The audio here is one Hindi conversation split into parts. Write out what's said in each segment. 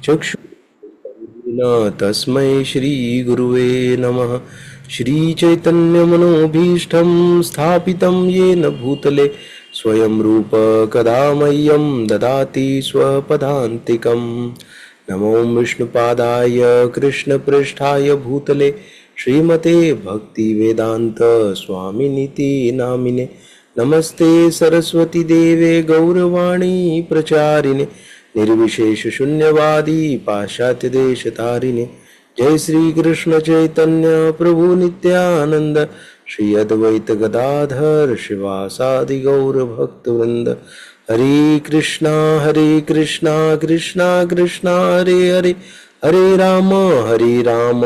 चक्षुरुन्मीलितं तस्मै श्रीगुरुवे नमः। श्रीचैतन्यमनोभीष्टं स्थापितं येन भूतले स्वयं रूप कदा मह्यं ददाति स्वपदान्तिकं। नमो विष्णुपादाय कृष्णपृष्ठाय भूतले श्रीमते भक्तिवेदान्त स्वामिनिति नामिने। नमस्ते सरस्वती देवे गौरवाणी प्रचारिणे निर्विशेष शून्यवादी पाश्चात्य देश तारिणे। जय श्री कृष्ण चैतन्य प्रभु नित्यानंद श्री अद्वैत गदाधर शिवासादि गौर भक्तवृंद। हरे कृष्णा कृष्णा कृष्णा हरे हरे, हरे राम राम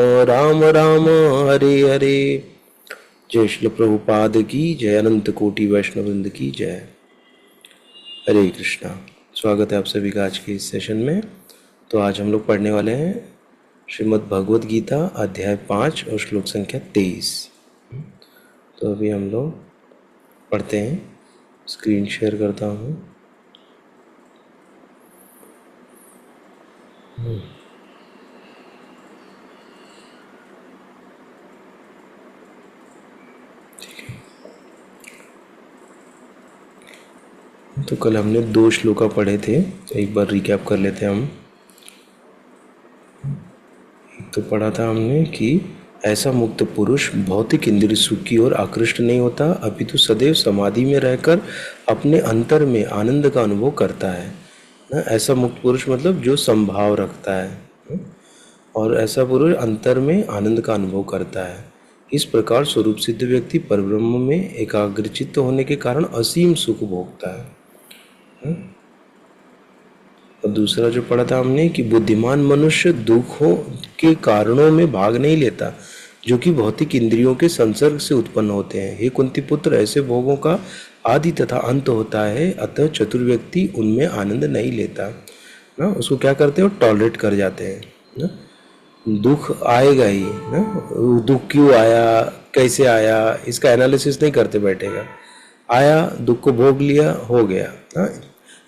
राम हरे हरे। जय श्री प्रभुपाद की जय, अनंत कोटि वैष्णववृंद की जय। हरे कृष्णा। स्वागत है आप सभी का आज के इस सेशन में। तो आज हम लोग पढ़ने वाले हैं श्रीमद् भगवद गीता अध्याय 5 और श्लोक संख्या 23। तो अभी हम लोग पढ़ते हैं। स्क्रीन शेयर करता हूँ। तो कल हमने 2 श्लोका पढ़े थे, तो एक बार रिकैप कर लेते हैं हम। एक तो पढ़ा था हमने कि ऐसा मुक्त पुरुष भौतिक इंद्रिय सुख की ओर आकृष्ट नहीं होता, अपितु सदैव समाधि में रहकर अपने अंतर में आनंद का अनुभव करता है ना। ऐसा मुक्त पुरुष मतलब जो संभाव रखता है, और ऐसा पुरुष अंतर में आनंद का अनुभव करता है। इस प्रकार स्वरूप सिद्ध व्यक्ति परब्रह्म में एकाग्रचित्त होने के कारण असीम सुख भोगता है। और दूसरा जो पढ़ा था हमने कि बुद्धिमान मनुष्य दुखों के कारणों में भाग नहीं लेता, जो कि भौतिक इंद्रियों के संसर्ग से उत्पन्न होते हैं। हे कुंती पुत्र, ऐसे भोगों का आदि तथा अंत होता है, अतः चतुर व्यक्ति उनमें आनंद नहीं लेता ना। उसको क्या करते हैं, वो टॉलरेट कर जाते हैं ना। दुख आएगा ही ना, दुख क्यों आया, कैसे आया, इसका एनालिसिस नहीं करते बैठेगा। आया, दुख को भोग लिया, हो गया ना।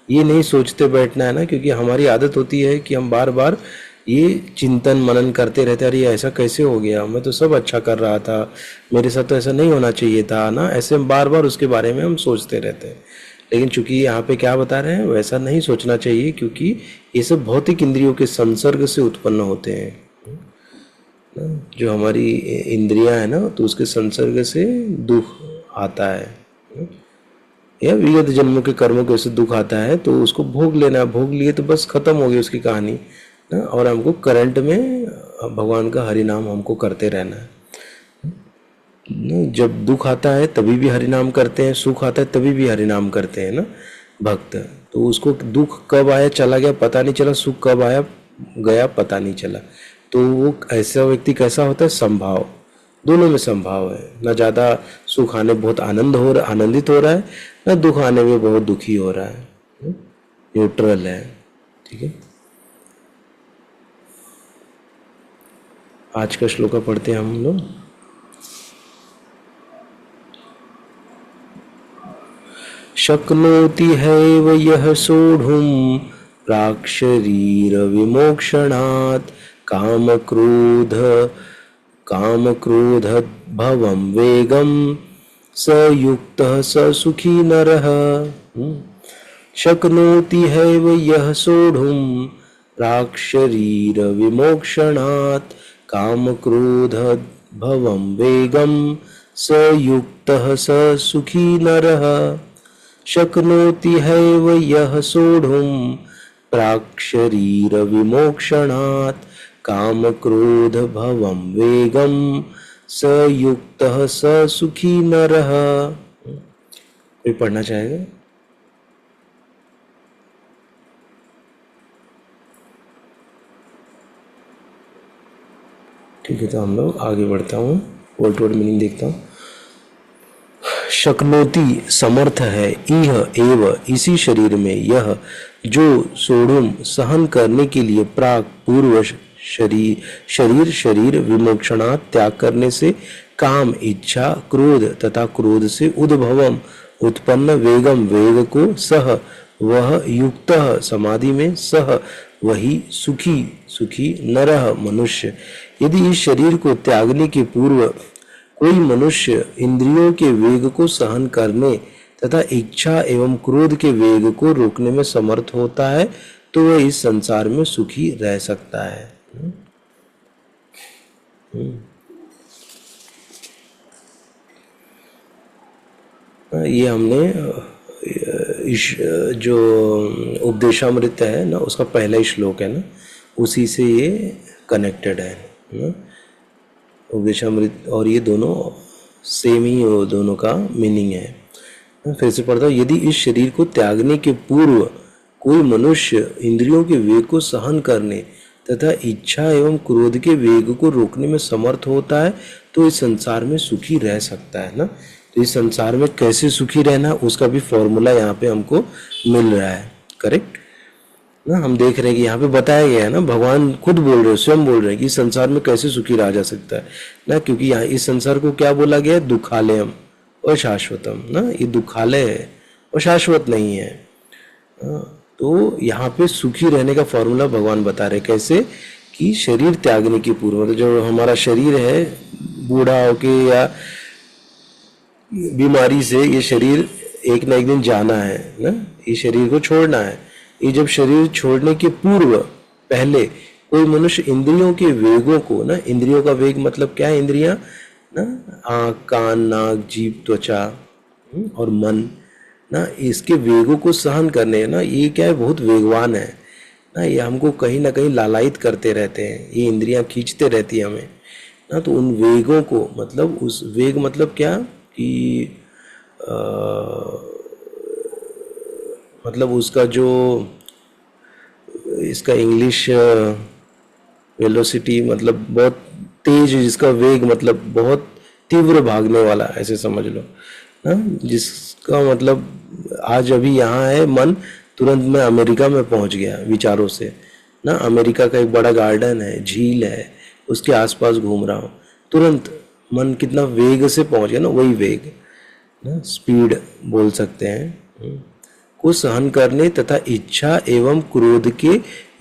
ये नहीं सोचते बैठना है ना, क्योंकि हमारी आदत होती है कि हम बार बार ये चिंतन मनन करते रहते हैं। अरे ऐसा कैसे हो गया, मैं तो सब अच्छा कर रहा था, मेरे साथ तो ऐसा नहीं होना चाहिए था ना। ऐसे हम बार बार उसके बारे में हम सोचते रहते हैं। लेकिन चूंकि यहाँ पे क्या बता रहे हैं, वैसा नहीं सोचना चाहिए, क्योंकि ये सब भौतिक इंद्रियों के संसर्ग से उत्पन्न होते हैं। जो हमारी इंद्रियां है ना, तो उसके संसर्ग से दुख आता है, या विगत जन्मों के कर्मों के वैसे दुख आता है, तो उसको भोग लेना। भोग लिए तो बस खत्म हो गई उसकी कहानी ना। और हमको करंट में भगवान का हरि नाम हमको करते रहना है। जब दुख आता है तभी भी हरि नाम करते हैं, सुख आता है तभी भी हरि नाम करते हैं ना भक्त। तो उसको दुख कब आया चला गया पता नहीं चला, सुख कब आया गया पता नहीं चला। तो वो ऐसा व्यक्ति कैसा होता है, संभाव, दोनों में संभाव है। ना ज़्यादा सुख आने बहुत आनंदित हो रहा है, ना दुख आने में बहुत दुखी हो रहा है, न्यूट्रल है। ठीक है, आज का श्लोका पढ़ते हैं हम लोग। शक्नोति हैव यः सोढुं प्राक्शरीर विमोक्षणात् कामक्रोध भवं वेगम स युक्तः स सुखी नरः। शक्नोति हैव यः सोढुं प्राक्शरीर विमोक्षणात् कामक्रोध भवं वेगम स युक्तः स सुखी नरः। शक्नोति हैव यः सोढुं प्राक्शरीर विमोक्षणात् कामक्रोध भवं वेगम स युक्तः स सुखी नरः। कोई पढ़ना चाहेगा? ठीक है, तो हम लोग आगे बढ़ता हूँ, वर्ड टू वर्ड मीनिंग देखता हूँ। शक्नोति समर्थ है, इह एव इसी शरीर में, यह जो सोढुम सहन करने के लिए, प्राक पूर्व शरीर विमोक्षणात् त्याग करने से, काम इच्छा क्रोध तथा क्रोध से उद्भवम उत्पन्न वेगम वेग को, सह वह युक्त समाधि में, सह वही सुखी सुखी नरः मनुष्य। यदि इस शरीर को त्यागने के पूर्व कोई मनुष्य इंद्रियों के वेग को सहन करने तथा इच्छा एवं क्रोध के वेग को रोकने में समर्थ होता है तो वह इस संसार में सुखी रह सकता है। ये हमने जो उपदेशामृत है ना, उसका पहला ही श्लोक है ना, उसी से ये कनेक्टेड है ना। उपदेशामृत और ये दोनों सेम ही, दोनों का मीनिंग है। फिर से पढ़ता हूँ। यदि इस शरीर को त्यागने के पूर्व कोई मनुष्य इंद्रियों के वेग को सहन करने तथा इच्छा एवं क्रोध के वेग को रोकने में समर्थ होता है तो इस संसार में सुखी रह सकता है ना। तो इस संसार में कैसे सुखी रहना, उसका भी फॉर्मूला यहाँ पे हमको मिल रहा है। करेक्ट ना, हम देख रहे हैं कि यहाँ पे बताया गया है ना, भगवान खुद बोल रहे हैं, स्वयं बोल रहे हैं कि इस संसार में कैसे सुखी रहा जा सकता है ना। क्योंकि यहाँ इस संसार को क्या बोला गया है, दुखालयम अशाश्वतम ना, ये दुखालय है और शाश्वत नहीं है। तो यहाँ पे सुखी रहने का फॉर्मूला भगवान बता रहे कैसे, कि शरीर त्यागने की पूर्व, मतलब जो हमारा शरीर है बूढ़ा होके या बीमारी से, ये शरीर एक ना एक दिन जाना है ना, ये शरीर को छोड़ना है। ये जब शरीर छोड़ने के पूर्व पहले कोई मनुष्य इंद्रियों के वेगों को ना, इंद्रियों का वेग मतलब क्या है, इंद्रियां ना, आँख कान नाक जीभ त्वचा और मन ना, इसके वेगों को सहन करने ना, ये क्या है, बहुत वेगवान है ना, ये हमको कहीं ना कहीं लालायित करते रहते हैं, ये इंद्रियां खींचते रहती है हमें ना। तो उन वेगों को, मतलब उस वेग मतलब क्या कि मतलब उसका जो, इसका इंग्लिश वेलोसिटी मतलब बहुत तेज, जिसका वेग मतलब बहुत तीव्र भागने वाला, ऐसे समझ लो ना। जिसका मतलब आज अभी यहाँ है मन, तुरंत मैं अमेरिका में पहुँच गया विचारों से ना। अमेरिका का एक बड़ा गार्डन है, झील है, उसके आसपास घूम रहा हूँ, तुरंत मन कितना वेग से पहुँच गया ना, वही वेग ना, स्पीड बोल सकते हैं, को सहन करने तथा इच्छा एवं क्रोध के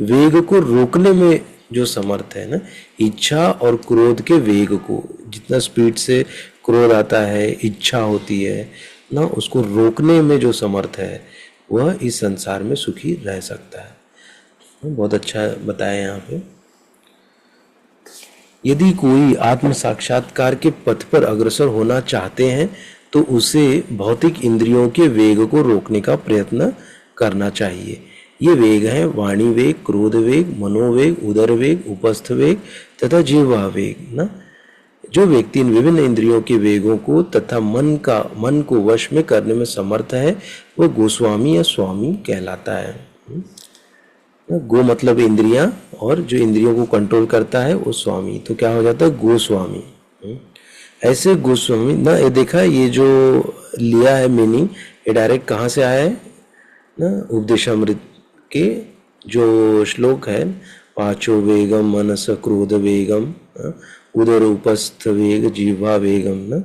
वेग को रोकने में जो समर्थ है ना। इच्छा और क्रोध के वेग को, जितना स्पीड से क्रोध आता है, इच्छा होती है ना, उसको रोकने में जो समर्थ है वह इस संसार में सुखी रह सकता है। बहुत अच्छा बताया यहाँ पे। यदि कोई आत्म साक्षात्कार के पथ पर अग्रसर होना चाहते हैं तो उसे भौतिक इंद्रियों के वेग को रोकने का प्रयत्न करना चाहिए। ये वेग हैं वाणी वेग, क्रोध वेग, मनोवेग, उदर वेग, उपस्थ वेग तथा जिह्वा वेग ना। जो व्यक्ति इन विभिन्न इंद्रियों के वेगों को तथा मन को वश में करने में समर्थ है वह गोस्वामी या स्वामी कहलाता है। गो मतलब इंद्रियां, और जो इंद्रियों को कंट्रोल करता है वो स्वामी, तो क्या हो जाता है, गोस्वामी। ऐसे गोस्वामी ना, ये देखा ये जो लिया है मीनिंग, ये डायरेक्ट कहाँ से आया है ना, उपदेशामृत के जो श्लोक है, पांचो वेगम मनस क्रोध वेगम उदर उपस्थ वेग जिह्वा वेगम ना,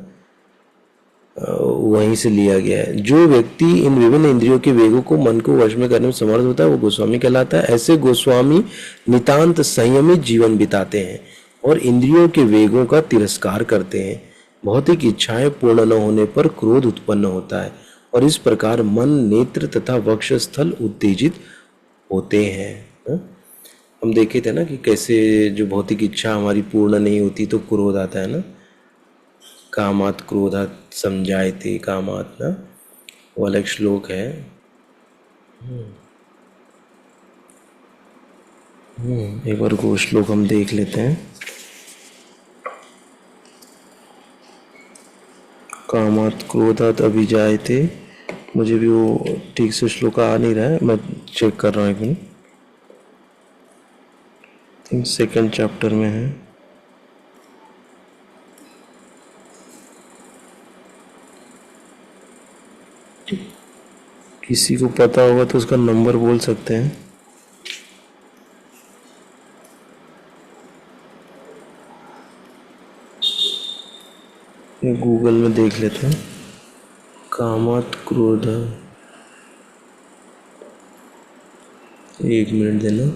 वहीं से लिया गया है। जो व्यक्ति इन विभिन्न इंद्रियों के वेगों को मन को वश में करने में समर्थ होता है वो गोस्वामी कहलाता है। ऐसे गोस्वामी नितांत संयमित जीवन बिताते हैं और इंद्रियों के वेगों का तिरस्कार करते हैं। भौतिक इच्छाएं पूर्ण न होने पर क्रोध उत्पन्न होता है और इस प्रकार मन, नेत्र तथा वक्षस्थल उत्तेजित होते हैं। हम देखे थे ना कि कैसे जो भौतिक इच्छा हमारी पूर्ण नहीं होती तो क्रोध आता है ना, कामात क्रोधात समझायते कामात ना, वो अलग श्लोक है। एक बार वो श्लोक हम देख लेते हैं। कामात क्रोधात अभिजायते, मुझे भी वो ठीक से श्लोक आ नहीं रहा है, मैं चेक कर रहा हूँ एक मिनट। थिंक सेकंड चैप्टर में है। किसी को पता होगा तो उसका नंबर बोल सकते हैं। ये गूगल में देख लेते हैं। कामात क्रोध, एक मिनट देना।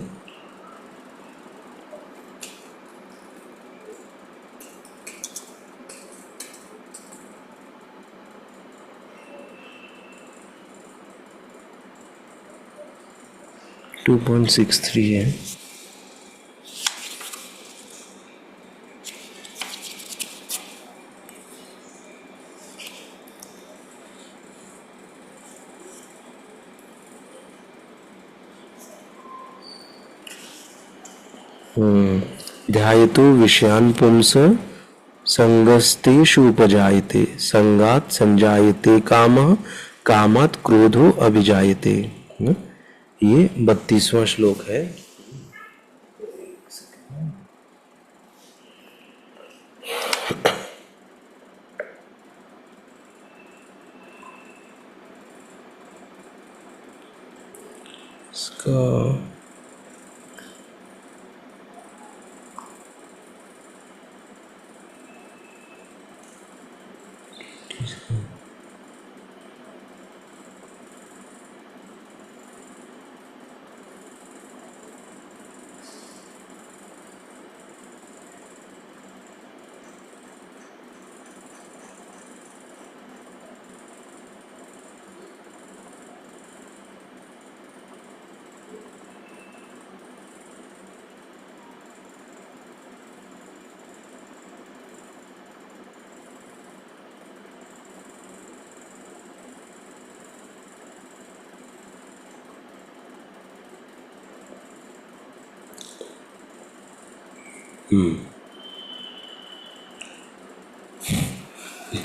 2.63 है। ध्यायतो विषयान् पुंस संगस्तेषु उपजायते संगात संजायते कामः कामात् क्रोधो अभिजायते। ये 32वां श्लोक है। इसका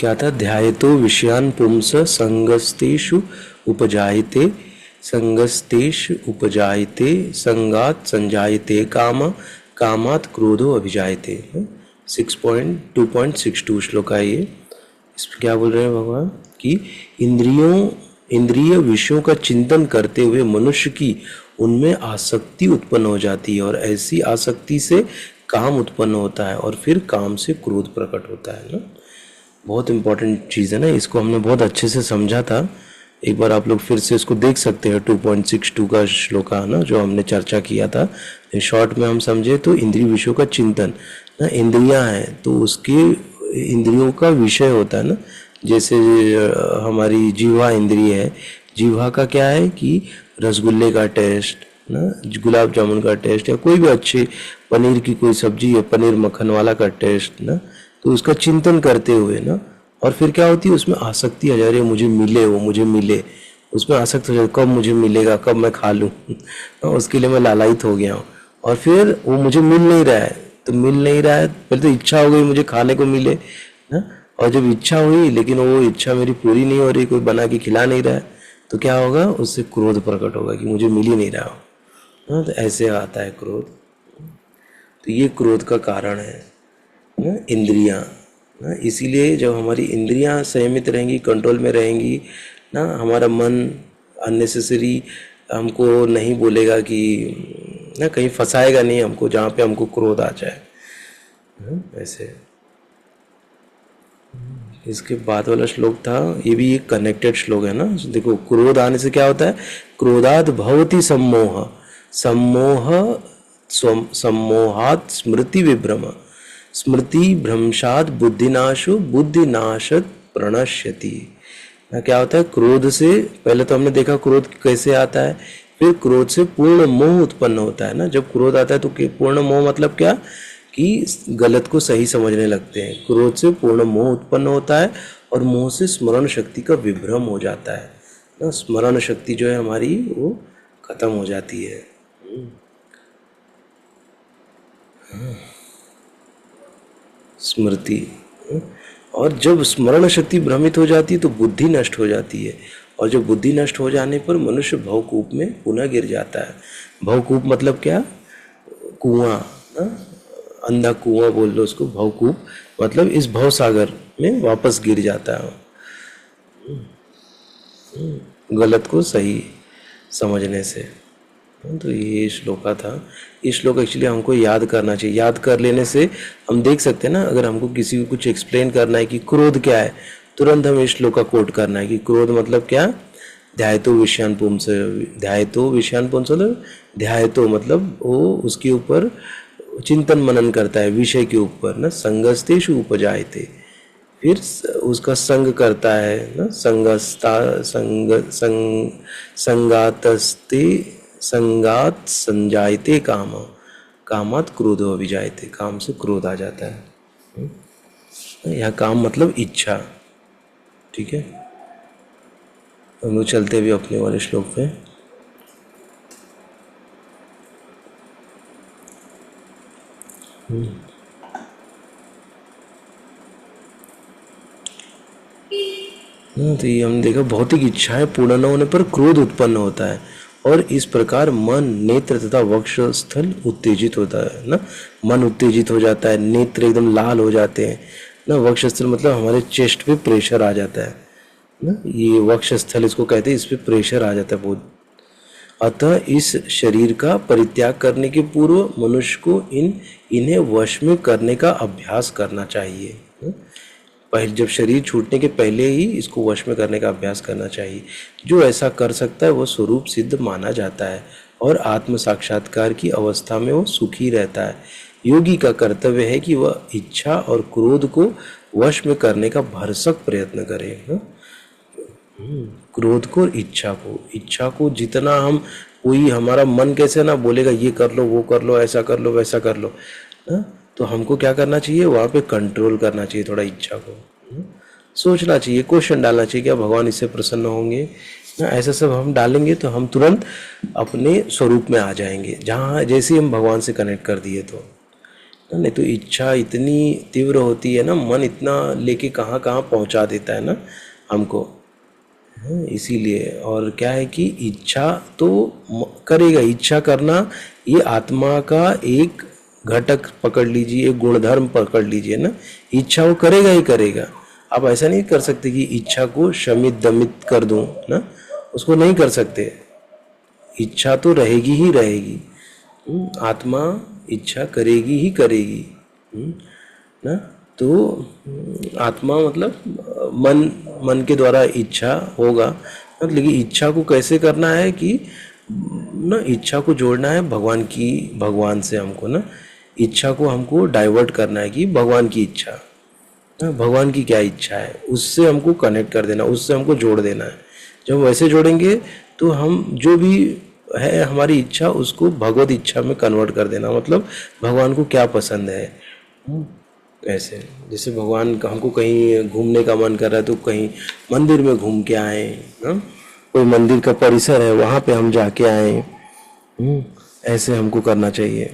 क्या था? ध्यायतो विषयान् पुंस संगस्तेषु उपजायते संगस्तेषु उपजायते संगात संजायते काम कामात् क्रोधो अभिजायते। 2.62 श्लोक है ये। इसमें क्या बोल रहे हैं भगवान कि इंद्रिय विषयों का चिंतन करते हुए मनुष्य की उनमें आसक्ति उत्पन्न हो जाती है और ऐसी आसक्ति से काम उत्पन्न होता है और फिर काम से क्रोध प्रकट होता है ना। बहुत इंपॉर्टेंट चीज़ है ना, इसको हमने बहुत अच्छे से समझा था। एक बार आप लोग फिर से इसको देख सकते हैं। 2.62 का श्लोक है ना, जो हमने चर्चा किया था। शॉर्ट में हम समझे तो इंद्रिय विषयों का चिंतन ना, इंद्रियां हैं तो उसके इंद्रियों का विषय होता है ना। जैसे हमारी जीवा इंद्रिय है, जीवा का क्या है कि रसगुल्ले का टेस्ट ना, गुलाब जामुन का टेस्ट या कोई भी अच्छे पनीर की कोई सब्जी है, पनीर मक्खन वाला का टेस्ट ना, तो उसका चिंतन करते हुए ना, और फिर क्या होती है उसमें आसक्ति आ जा रही है, मुझे मिले, वो मुझे मिले, उसमें आसक्त हो जाए, कब मुझे मिलेगा, कब मैं खा लूँ उसके लिए मैं लालायित हो गया हूँ। और फिर वो मुझे मिल नहीं रहा है, तो मिल नहीं रहा है, पहले तो इच्छा हो गई मुझे खाने को मिले ना, और जब इच्छा हुई लेकिन वो इच्छा मेरी पूरी नहीं हो रही, कोई बना के खिला नहीं रहा है, तो क्या होगा, उससे क्रोध प्रकट होगा कि मुझे मिल ही नहीं रहा हो। तो ऐसे आता है क्रोध। तो ये क्रोध का कारण है ना, इंद्रियां ना। इसीलिए जब हमारी इंद्रियां संयमित रहेंगी, कंट्रोल में रहेंगी ना, हमारा मन अननेसेसरी हमको नहीं बोलेगा कि ना, कहीं फंसाएगा नहीं हमको जहाँ पे हमको क्रोध आ जाए। ऐसे इसके बाद वाला श्लोक था, ये भी एक कनेक्टेड श्लोक है ना। देखो, क्रोध आने से क्या होता है, क्रोधात् भवति सम्मोह, सम्मोह सम्मोहात् स्मृति विभ्रम, स्मृति भ्रंशात् बुद्धिनाशो, बुद्धिनाशत प्रणश्यति। क्या होता है, क्रोध से पहले तो हमने देखा क्रोध कैसे आता है, फिर क्रोध से पूर्ण मोह उत्पन्न होता है ना। जब क्रोध आता है तो पूर्ण मोह मतलब क्या कि गलत को सही समझने लगते हैं। क्रोध से पूर्ण मोह उत्पन्न होता है और मोह से स्मरण शक्ति का विभ्रम हो जाता है ना। स्मरण शक्ति जो है हमारी वो खत्म हो जाती है। स्मृति, और जब स्मरण शक्ति भ्रमित हो जाती है तो बुद्धि नष्ट हो जाती है, और जब बुद्धि नष्ट हो जाने पर मनुष्य भवकूप में पुनः गिर जाता है। भवकूप मतलब क्या, कुआं ना, अंधा कुआं बोल लो उसको। भवकूप मतलब इस भवसागर में वापस गिर जाता है, गलत को सही समझने से। तो ये श्लोका था। ये श्लोक एक्चुअली हमको याद करना चाहिए। याद कर लेने से हम देख सकते हैं ना, अगर हमको किसी को कुछ एक्सप्लेन करना है कि क्रोध क्या है, तुरंत हमें इस श्लोक का कोट करना है कि क्रोध मतलब क्या, ध्यायतो विषयान् पुंस, ध्यायतो विषयान् पुंस मतलब ध्यायतो मतलब वो उसके ऊपर चिंतन मनन करता है, विषय के ऊपर ना। संगस्तेषु उपजायते, फिर उसका संग करता है ना, संगस्ता संग संग संगातस्ते संगात संजायते काम, कामात क्रोधो अभिजायते, काम से क्रोध आ जाता है। यहाँ काम मतलब इच्छा। ठीक है, हम लोग चलते हुए अपने वाले श्लोक पे। तो ये हमने देखा, भौतिक इच्छाएं पूर्ण न होने पर क्रोध उत्पन्न होता है और इस प्रकार मन, नेत्र तथा वक्ष स्थल उत्तेजित होता है ना। मन उत्तेजित हो जाता है, नेत्र एकदम लाल हो जाते हैं ना, वक्ष स्थल मतलब हमारे चेस्ट पे प्रेशर आ जाता है ना, ये वक्ष स्थल इसको कहते हैं, इस पे प्रेशर आ जाता है बहुत। अतः इस शरीर का परित्याग करने के पूर्व मनुष्य को इन्हें वश में करने का अभ्यास करना चाहिए। पहले जब शरीर छूटने के पहले ही इसको वश में करने का अभ्यास करना चाहिए। जो ऐसा कर सकता है वह स्वरूप सिद्ध माना जाता है और आत्म साक्षात्कार की अवस्था में वो सुखी रहता है। योगी का कर्तव्य है कि वह इच्छा और क्रोध को वश में करने का भरसक प्रयत्न करे। क्रोध को और इच्छा को जितना हम, कोई हमारा मन कैसे ना बोलेगा ये कर लो, वो कर लो, ऐसा कर लो, वैसा कर लो ना, तो हमको क्या करना चाहिए, वहाँ पे कंट्रोल करना चाहिए थोड़ा इच्छा को। सोचना चाहिए, क्वेश्चन डालना चाहिए, क्या भगवान इससे प्रसन्न होंगे ना। ऐसा सब हम डालेंगे तो हम तुरंत अपने स्वरूप में आ जाएंगे, जहाँ जैसे हम भगवान से कनेक्ट कर दिए तो। नहीं तो इच्छा इतनी तीव्र होती है ना, मन इतना लेके कहाँ कहाँ पहुँचा देता है ना हमको। इसीलिए, और क्या है कि इच्छा तो करेगा, इच्छा करना ये आत्मा का एक घटक पकड़ लीजिए, एक गुणधर्म पकड़ लीजिए ना, इच्छा वो करेगा ही करेगा। आप ऐसा नहीं कर सकते कि इच्छा को शमित दमित कर दूं ना, उसको नहीं कर सकते, इच्छा तो रहेगी ही रहेगी। आत्मा इच्छा करेगी ही करेगी ना। तो आत्मा मतलब मन के द्वारा इच्छा होगा, लेकिन इच्छा को कैसे करना है कि ना, इच्छा को जोड़ना है भगवान से हमको ना, इच्छा को हमको डाइवर्ट करना है कि भगवान की इच्छा, भगवान की क्या इच्छा है उससे हमको कनेक्ट कर देना, उससे हमको जोड़ देना है। जब वैसे जोड़ेंगे तो हम जो भी है हमारी इच्छा उसको भगवत इच्छा में कन्वर्ट कर देना, मतलब भगवान को क्या पसंद है। ऐसे जैसे भगवान का हमको कहीं घूमने का मन कर रहा है तो कहीं मंदिर में घूम के आए ना, कोई मंदिर का परिसर है वहाँ पे हम जाके आए, ऐसे हमको करना चाहिए।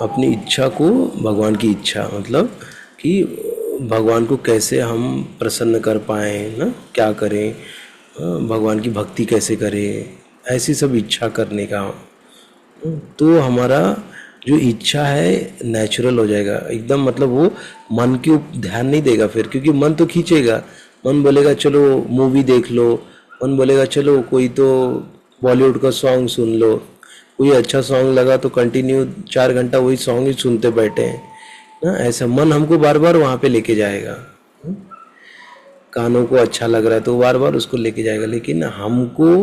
अपनी इच्छा को भगवान की इच्छा, मतलब कि भगवान को कैसे हम प्रसन्न कर पाए ना, क्या करें, भगवान की भक्ति कैसे करें, ऐसी सब इच्छा करने का। तो हमारा जो इच्छा है नेचुरल हो जाएगा एकदम, मतलब वो मन के ध्यान नहीं देगा फिर, क्योंकि मन तो खींचेगा, मन बोलेगा चलो मूवी देख लो, मन बोलेगा चलो कोई तो बॉलीवुड का सॉन्ग सुन लो, कोई अच्छा सॉन्ग लगा तो कंटिन्यू 4 घंटा वही सॉन्ग ही सुनते बैठे हैं ना। ऐसा मन हमको बार बार वहाँ पे लेके जाएगा, कानों को अच्छा लग रहा है तो बार बार उसको लेके जाएगा, लेकिन हमको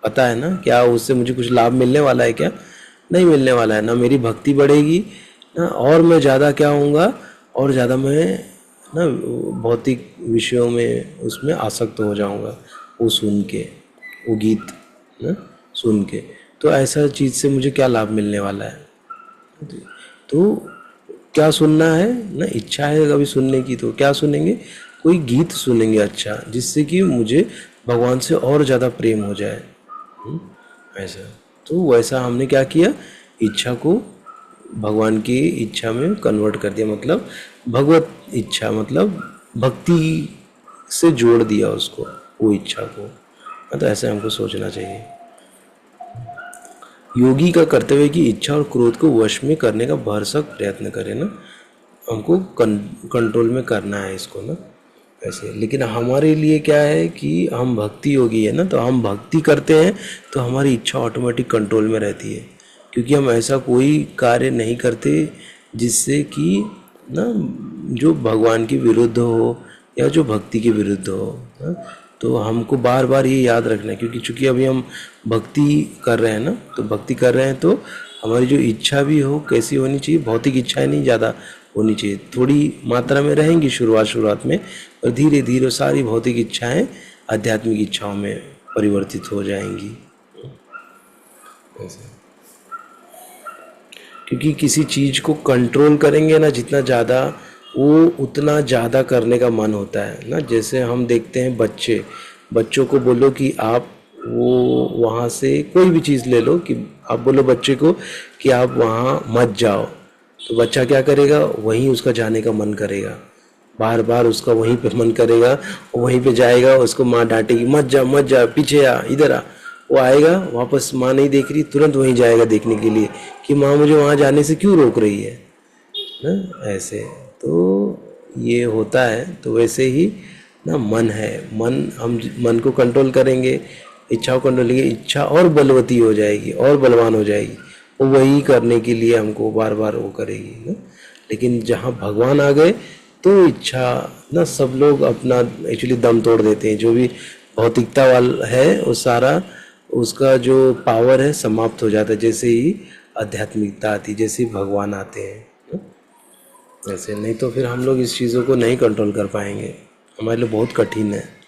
पता है ना क्या उससे मुझे कुछ लाभ मिलने वाला है, क्या नहीं मिलने वाला है ना। मेरी भक्ति बढ़ेगी ना, और मैं ज़्यादा क्या होऊंगा, और ज़्यादा मैं ना भौतिक विषयों में उसमें आसक्त हो जाऊंगा, वो सुन के, वो गीत ना सुन के। तो ऐसा चीज़ से मुझे क्या लाभ मिलने वाला है। तो क्या सुनना है ना, इच्छा है कभी सुनने की तो क्या सुनेंगे, कोई गीत सुनेंगे अच्छा, जिससे कि मुझे भगवान से और ज़्यादा प्रेम हो जाए। ऐसा तो वैसा हमने क्या किया, इच्छा को भगवान की इच्छा में कन्वर्ट कर दिया, मतलब भगवत इच्छा, मतलब भक्ति से जोड़ दिया उसको, वो इच्छा को। तो ऐसे हमको सोचना चाहिए। योगी का कर्तव्य है कि इच्छा और क्रोध को वश में करने का भरसक प्रयत्न करें ना, हमको कंट्रोल में करना है इसको ना ऐसे। लेकिन हमारे लिए क्या है कि हम भक्ति योगी है ना, तो हम भक्ति करते हैं तो हमारी इच्छा ऑटोमेटिक कंट्रोल में रहती है, क्योंकि हम ऐसा कोई कार्य नहीं करते जिससे कि ना जो भगवान के विरुद्ध हो या जो भक्ति के विरुद्ध हो ना। तो हमको बार बार ये याद रखना है, क्योंकि चूंकि अभी हम भक्ति कर रहे हैं ना, तो भक्ति कर रहे हैं तो हमारी जो इच्छा भी हो कैसी होनी चाहिए, भौतिक इच्छाएं नहीं ज़्यादा, होनी चाहिए। थोड़ी मात्रा में रहेंगी शुरुआत में, और धीरे धीरे सारी भौतिक इच्छाएं आध्यात्मिक इच्छाओं में परिवर्तित हो जाएंगी। ऐसे क्योंकि किसी चीज़ को कंट्रोल करेंगे ना जितना ज़्यादा, वो उतना ज़्यादा करने का मन होता है ना। जैसे हम देखते हैं बच्चों को बोलो कि आप वो वहाँ से कोई भी चीज़ ले लो, कि आप बोलो बच्चे को कि आप वहाँ मत जाओ, तो बच्चा क्या करेगा, वहीं उसका जाने का मन करेगा, बार बार उसका वहीं पे मन करेगा, वहीं पे जाएगा। उसको माँ डांटेगी मत जा पीछे आ, इधर आ। वो आएगा वापस, माँ नहीं देख रही, तुरंत वहीं जाएगा देखने के लिए कि माँ मुझे वहाँ जाने से क्यों रोक रही है ना। ऐसे तो ये होता है। तो वैसे ही ना मन है, हम मन को कंट्रोल करेंगे, इच्छाओं को कंट्रोल करेंगे, इच्छा और बलवती हो जाएगी और बलवान हो जाएगी, वो वही करने के लिए हमको बार बार वो करेगी ना। लेकिन जहाँ भगवान आ गए तो इच्छा ना सब लोग अपना एक्चुअली दम तोड़ देते हैं। जो भी भौतिकता वाला है वो सारा उसका जो पावर है समाप्त हो जाता है जैसे ही आध्यात्मिकता आती, जैसे ही भगवान आते हैं। ऐसे नहीं तो फिर हम लोग इस चीज़ों को नहीं कंट्रोल कर पाएंगे, हमारे लिए बहुत कठिन है।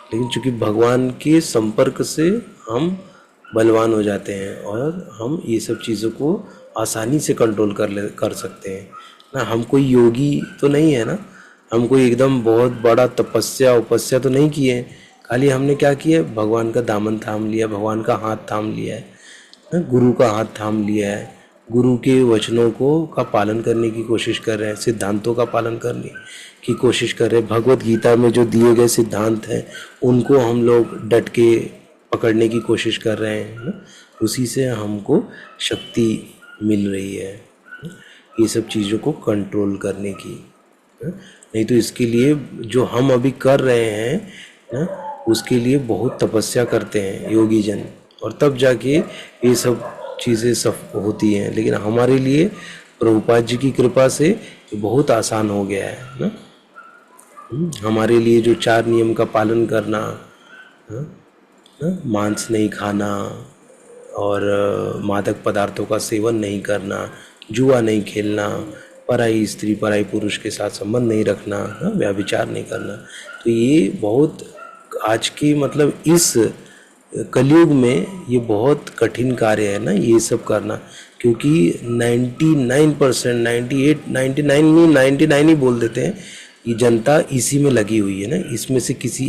लेकिन चूंकि भगवान के संपर्क से हम बलवान हो जाते हैं और हम ये सब चीज़ों को आसानी से कंट्रोल कर सकते हैं ना। हम कोई योगी तो नहीं है ना, हम कोई एकदम बहुत बड़ा तपस्या तो नहीं किए हैं। खाली हमने क्या किया, भगवान का दामन थाम लिया, भगवान का हाथ थाम लिया है ना, गुरु का हाथ थाम लिया है, गुरु के वचनों का पालन करने की कोशिश कर रहे हैं, सिद्धांतों का पालन करने की कोशिश कर रहे हैं। भगवत गीता में जो दिए गए सिद्धांत हैं उनको हम लोग डट के पकड़ने की कोशिश कर रहे हैं ना। उसी से हमको शक्ति मिल रही है ये सब चीज़ों को कंट्रोल करने की। नहीं तो इसके लिए जो हम अभी कर रहे हैं ना, उसके लिए बहुत तपस्या करते हैं योगी जन, और तब जाके ये सब चीज़ें सब होती हैं। लेकिन हमारे लिए प्रभुपाद जी की कृपा से ये बहुत आसान हो गया है ना। हमारे लिए जो 4 नियम का पालन करना, मांस नहीं खाना और मादक पदार्थों का सेवन नहीं करना, जुआ नहीं खेलना, पराई स्त्री पराई पुरुष के साथ संबंध नहीं रखना, व्यभिचार नहीं करना, तो ये बहुत आज की मतलब इस कलयुग में ये बहुत कठिन कार्य है ना ये सब करना। क्योंकि 99%, 98, 99 ही बोल देते हैं, ये जनता इसी में लगी हुई है ना, इसमें से किसी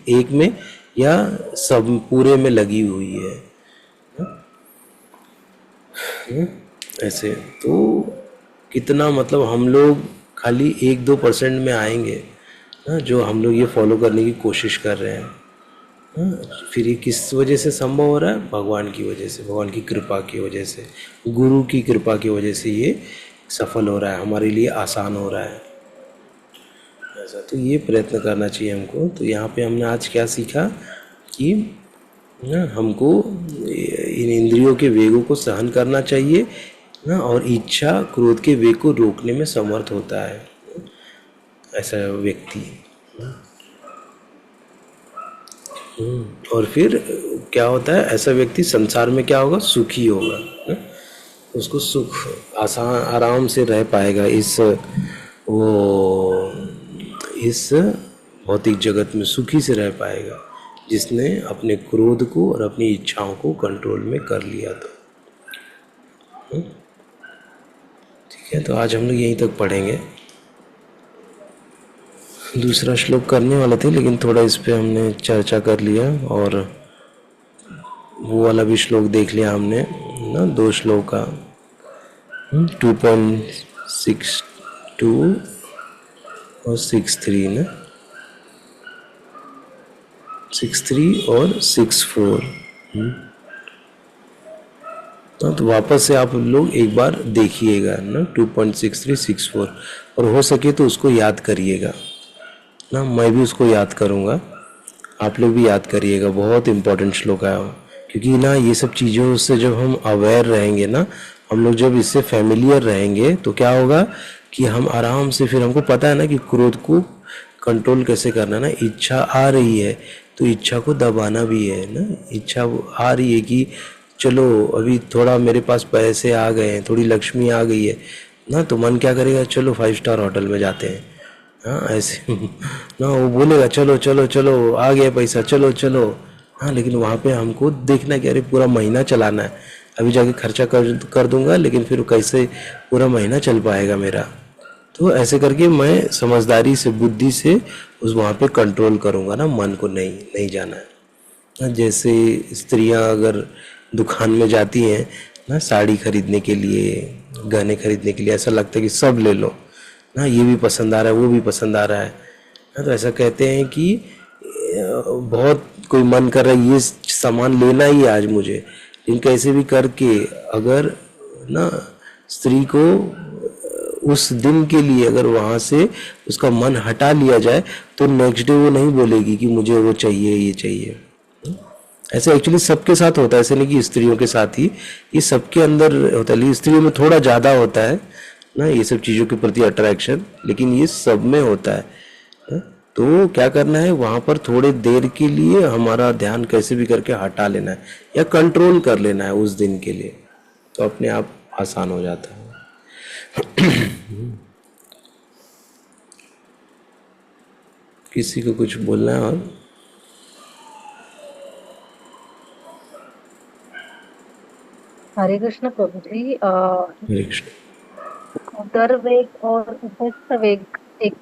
एक में या सब पूरे में लगी हुई है। ऐसे तो कितना मतलब हम लोग खाली 1-2% में आएंगे ना, जो हम लोग ये फॉलो करने की कोशिश कर रहे हैं। फिर ये किस वजह से संभव हो रहा है, भगवान की वजह से, भगवान की कृपा की वजह से, गुरु की कृपा की वजह से ये सफल हो रहा है, हमारे लिए आसान हो रहा है। ऐसा तो ये प्रयत्न करना चाहिए हमको। तो यहाँ पे हमने आज क्या सीखा कि ना हमको इन इंद्रियों के वेगों को सहन करना चाहिए ना, और इच्छा क्रोध के वेग को रोकने में समर्थ होता है ऐसा व्यक्ति। और फिर क्या होता है, ऐसा व्यक्ति संसार में क्या होगा, सुखी होगा ना? उसको सुख आसान आराम से रह पाएगा इस भौतिक जगत में सुखी से रह पाएगा, जिसने अपने क्रोध को और अपनी इच्छाओं को कंट्रोल में कर लिया। तो ठीक है, तो आज हम लोग यहीं तक पढ़ेंगे। दूसरा श्लोक करने वाला थे लेकिन थोड़ा इस पे हमने चर्चा कर लिया, और वो वाला भी श्लोक देख लिया हमने ना, 2 श्लोक का 2.62 और 63 ना, 63 और 64। तो वापस से आप लोग एक बार देखिएगा ना 2.63, 64, और हो सके तो उसको याद करिएगा ना। मैं भी उसको याद करूँगा, आप लोग भी याद करिएगा, बहुत इम्पोर्टेंट श्लोक है वो। क्योंकि ना ये सब चीज़ों से जब हम अवेयर रहेंगे ना, हम लोग जब इससे फैमिलियर रहेंगे तो क्या होगा कि हम आराम से, फिर हमको पता है ना कि क्रोध को कंट्रोल कैसे करना ना। इच्छा आ रही है तो इच्छा को दबाना भी है ना। इच्छा आ रही है कि चलो अभी थोड़ा मेरे पास पैसे आ गए हैं, थोड़ी लक्ष्मी आ गई है, ना, तो मन क्या करेगा, चलो 5 स्टार होटल में जाते हैं। हाँ ऐसे ना, वो बोलेगा चलो चलो चलो, आ गया पैसा, चलो चलो। हाँ, लेकिन वहाँ पे हमको देखना है कि अरे पूरा महीना चलाना है, अभी जाके खर्चा कर दूंगा, लेकिन फिर कैसे पूरा महीना चल पाएगा मेरा। तो ऐसे करके मैं समझदारी से, बुद्धि से उस वहाँ पे कंट्रोल करूँगा ना, मन को नहीं नहीं जाना है। हाँ, जैसे स्त्रियां अगर दुकान में जाती हैं ना, साड़ी खरीदने के लिए, गहने खरीदने के लिए, ऐसा लगता है कि सब ले लो ना, ये भी पसंद आ रहा है, वो भी पसंद आ रहा है ना, तो ऐसा कहते हैं कि बहुत कोई मन कर रहा है ये सामान लेना ही है आज मुझे, लेकिन कैसे भी करके अगर ना स्त्री को उस दिन के लिए अगर वहाँ से उसका मन हटा लिया जाए, तो नेक्स्ट डे वो नहीं बोलेगी कि मुझे वो चाहिए, ये चाहिए। ऐसे एक्चुअली सबके साथ होता है, ऐसे नहीं कि स्त्रियों के साथ ही, ये सबके अंदर होता है, लेकिन स्त्रियों में थोड़ा ज़्यादा होता है ना ये सब चीज़ों के प्रति अट्रैक्शन, लेकिन ये सब में होता है ना? तो क्या करना है, वहाँ पर थोड़े देर के लिए हमारा ध्यान कैसे भी करके हटा लेना है या कंट्रोल कर लेना है उस दिन के लिए, तो अपने आप आसान हो जाता है। किसी को कुछ बोलना है और? हरे कृष्ण प्रभु जी। हरे कृष्ण। उदर वेग और उपस्थ वेग एक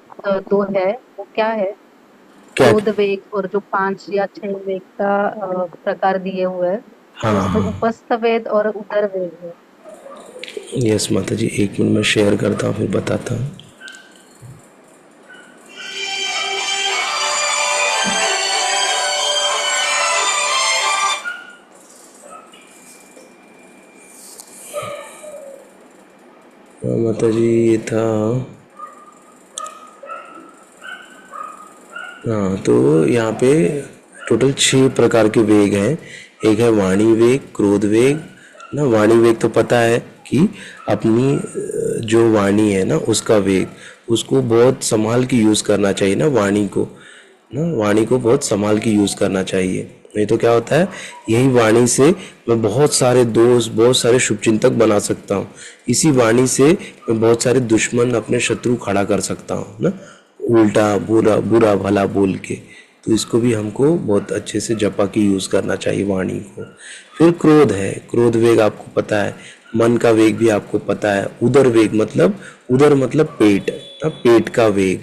दो है, वो क्या है? क्या? क्रोध वेग और जो 5 या 6 वेग का प्रकार दिए हुए हैं, हाँ उसमें हाँ। उपस्थ वेग और उदर वेग है। यस माता जी, 1 मिनट में शेयर करता हूँ फिर बताता हूँ। हाँ माता जी, ये था। हाँ, तो यहाँ पे टोटल 6 प्रकार के वेग हैं। एक है वाणी वेग, क्रोध वेग ना। वाणी वेग तो पता है कि अपनी जो वाणी है ना उसका वेग, उसको बहुत संभाल के यूज़ करना चाहिए ना, वाणी को ना, वाणी को बहुत संभाल के यूज़ करना चाहिए। नहीं तो क्या होता है, यही वाणी से मैं बहुत सारे दोस्त, बहुत सारे शुभचिंतक बना सकता हूँ। इसी वाणी से मैं बहुत सारे दुश्मन, अपने शत्रु खड़ा कर सकता हूँ ना, उल्टा बुरा बुरा भला बोल के। तो इसको भी हमको बहुत अच्छे से जपा के यूज़ करना चाहिए वाणी को। फिर क्रोध है, क्रोध वेग आपको पता है, मन का वेग भी आपको पता है। उदर वेग मतलब, उदर मतलब पेट ना, पेट का वेग।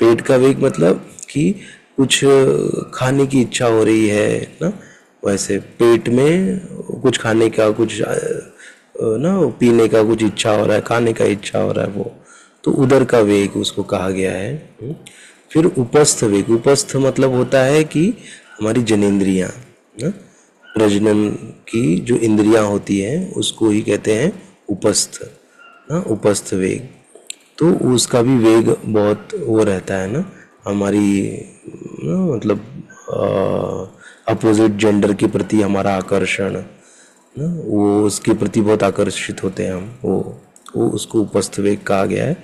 पेट का वेग मतलब कि कुछ खाने की इच्छा हो रही है ना, वैसे पेट में कुछ खाने का, कुछ ना पीने का कुछ इच्छा हो रहा है, खाने का इच्छा हो रहा है, वो तो उदर का वेग उसको कहा गया है। फिर उपस्थ वेग, उपस्थ मतलब होता है कि हमारी जनेंद्रियां ना, प्रजनन की जो इंद्रियां होती हैं उसको ही कहते हैं उपस्थ ना, उपस्थ वेग। तो उसका भी वेग बहुत वो रहता है ना, हमारी ना, मतलब अपोजिट जेंडर के प्रति हमारा आकर्षण ना, वो उसके प्रति बहुत आकर्षित होते हैं हम, वो उसको उपस्थ वेग कहा गया है।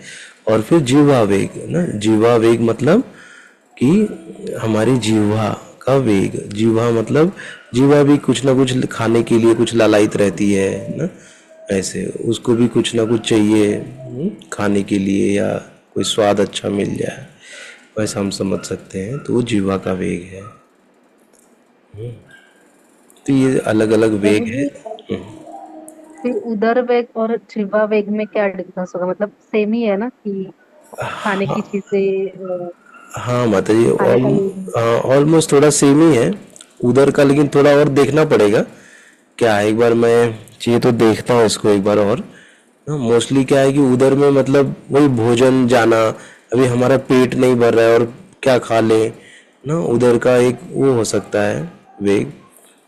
और फिर जीवा वेग ना, जीवा वेग मतलब कि हमारी जीवा का वेग, जीवा मतलब जीवा भी कुछ ना कुछ खाने के लिए कुछ लालायित रहती है ना, ऐसे उसको भी कुछ ना कुछ चाहिए खाने के लिए, या कोई स्वाद अच्छा मिल जाए, वैसा हम समझ सकते हैं, तो वो जीवा का वेग है। तो ये अलग अलग वेग प्रभु है। जी, फिर उदर वेग और जिह्वा वेग में क्या डिफरेंस होगा? मतलब सेम ही है ना कि खाने की चीजें, हाँ माता जी, खाने का वेग? ऑलमोस्ट थोड़ा सेम ही है उधर का, लेकिन थोड़ा और देखना पड़ेगा। क्या है, एक बार मैं चाहिए तो देखता हूँ इसको एक बार और। मोस्टली क्या है कि उधर में मतलब वही भोजन जाना, अभी हमारा पेट नहीं भर रहा है और क्या खा ले ना, उधर का एक वो हो सकता है वेग,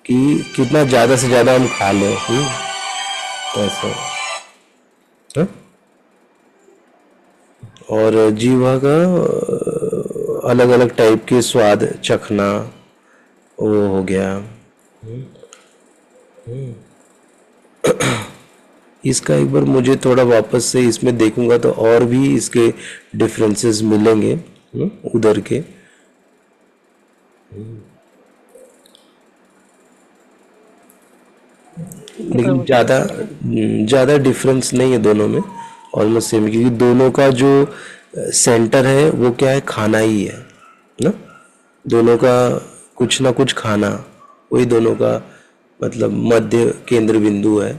कि कितना ज़्यादा से ज़्यादा हम खा लें। ऐसा। हाँ? और जीवा का अलग अलग टाइप के स्वाद चखना, वो हो गया। इसका एक बार मुझे थोड़ा वापस से इसमें देखूंगा तो और भी इसके डिफरेंसेस मिलेंगे उधर के। लेकिन प्रभु जी। ज़्यादा ठीक है। ज़्यादा डिफरेंस नहीं है दोनों में, ऑलमोस्ट सेम, क्योंकि दोनों का जो सेंटर है वो क्या है, खाना ही है ना। दोनों का कुछ ना कुछ खाना, वही दोनों का मतलब मध्य केंद्र बिंदु है।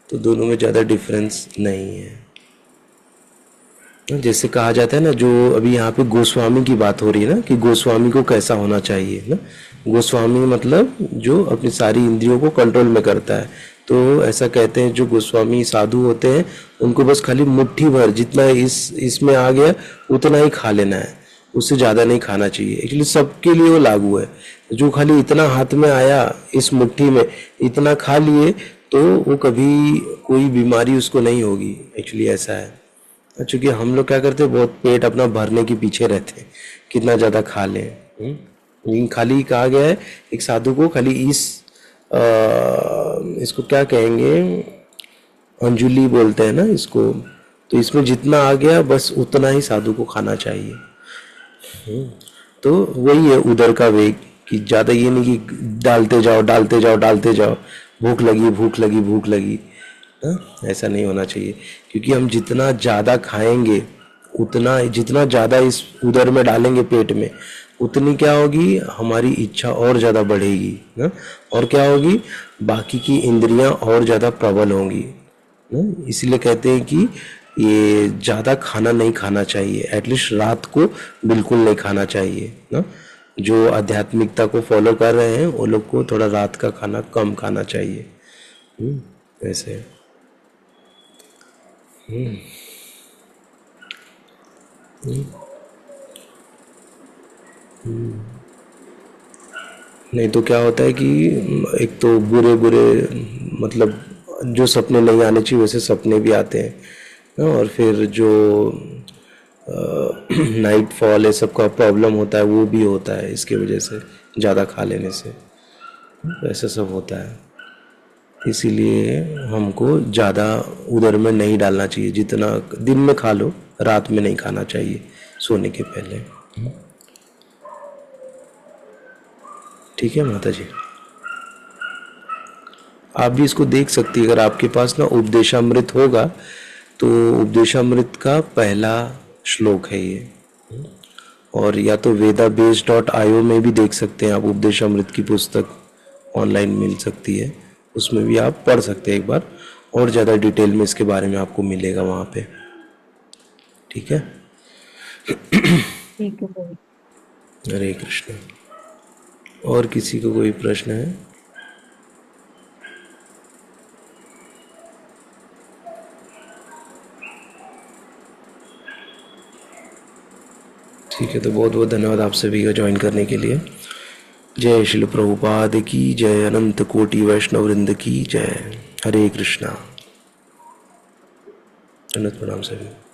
तो दोनों में ज़्यादा डिफरेंस नहीं है। जैसे कहा जाता है ना, जो अभी यहाँ पे गोस्वामी की बात हो रही है ना, कि गोस्वामी को कैसा होना चाहिए ना। गोस्वामी मतलब जो अपनी सारी इंद्रियों को कंट्रोल में करता है। तो ऐसा कहते हैं जो गोस्वामी साधु होते हैं, उनको बस खाली मुट्ठी भर जितना इसमें आ गया उतना ही खा लेना है, उससे ज़्यादा नहीं खाना चाहिए। एक्चुअली सबके लिए वो लागू है। जो खाली इतना हाथ में आया, इस मुट्ठी में इतना खा लिए, तो वो कभी कोई बीमारी उसको नहीं होगी। एक्चुअली ऐसा है। चूंकि हम लोग क्या करते हैं, बहुत पेट अपना भरने के पीछे रहते हैं, कितना ज़्यादा खा लें। लेकिन खाली कहा गया है एक साधु को, खाली इसको क्या कहेंगे, अंजुली बोलते हैं ना इसको। तो इसमें जितना आ गया बस उतना ही साधु को खाना चाहिए। तो वही है उदर का वेग, कि ज़्यादा ये नहीं कि डालते जाओ डालते जाओ डालते जाओ, भूख लगी भूख लगी भूख लगी। ऐसा नहीं होना चाहिए, क्योंकि हम जितना ज़्यादा खाएंगे, उतना जितना ज़्यादा इस उदर में डालेंगे पेट में, उतनी क्या होगी, हमारी इच्छा और ज़्यादा बढ़ेगी ना। और क्या होगी, बाकी की इंद्रियां और ज़्यादा प्रबल होंगी ना। इसलिए कहते हैं कि ये ज़्यादा खाना नहीं खाना चाहिए, एटलीस्ट रात को बिल्कुल नहीं खाना चाहिए ना। जो आध्यात्मिकता को फॉलो कर रहे हैं वो लोग को थोड़ा रात का खाना कम खाना चाहिए। वैसे नहीं तो क्या होता है कि एक तो बुरे बुरे मतलब जो सपने नहीं आने चाहिए वैसे सपने भी आते हैं ना। और फिर जो नाइट फॉल है, सबका प्रॉब्लम होता है, वो भी होता है इसके वजह से, ज़्यादा खा लेने से ऐसा सब होता है। इसीलिए हमको ज़्यादा उधर में नहीं डालना चाहिए, जितना दिन में खा लो, रात में नहीं खाना चाहिए सोने के पहले। ठीक है माता जी, आप भी इसको देख सकती है। अगर आपके पास ना उपदेशामृत होगा तो उपदेशामृत का पहला श्लोक है ये। और या तो vedabase.io में भी देख सकते हैं आप, उपदेशामृत की पुस्तक ऑनलाइन मिल सकती है, उसमें भी आप पढ़ सकते हैं एक बार, और ज़्यादा डिटेल में इसके बारे में आपको मिलेगा वहाँ पे। ठीक है। ठीक है प्रभु। हरे कृष्ण। और किसी को कोई प्रश्न है? ठीक है, तो बहुत बहुत धन्यवाद आप सभी का ज्वाइन करने के लिए। जय श्री प्रभुपाद की जय, अनंत कोटि वैष्णव वृंद की जय। हरे कृष्णा। अनंत प्रणाम सभी।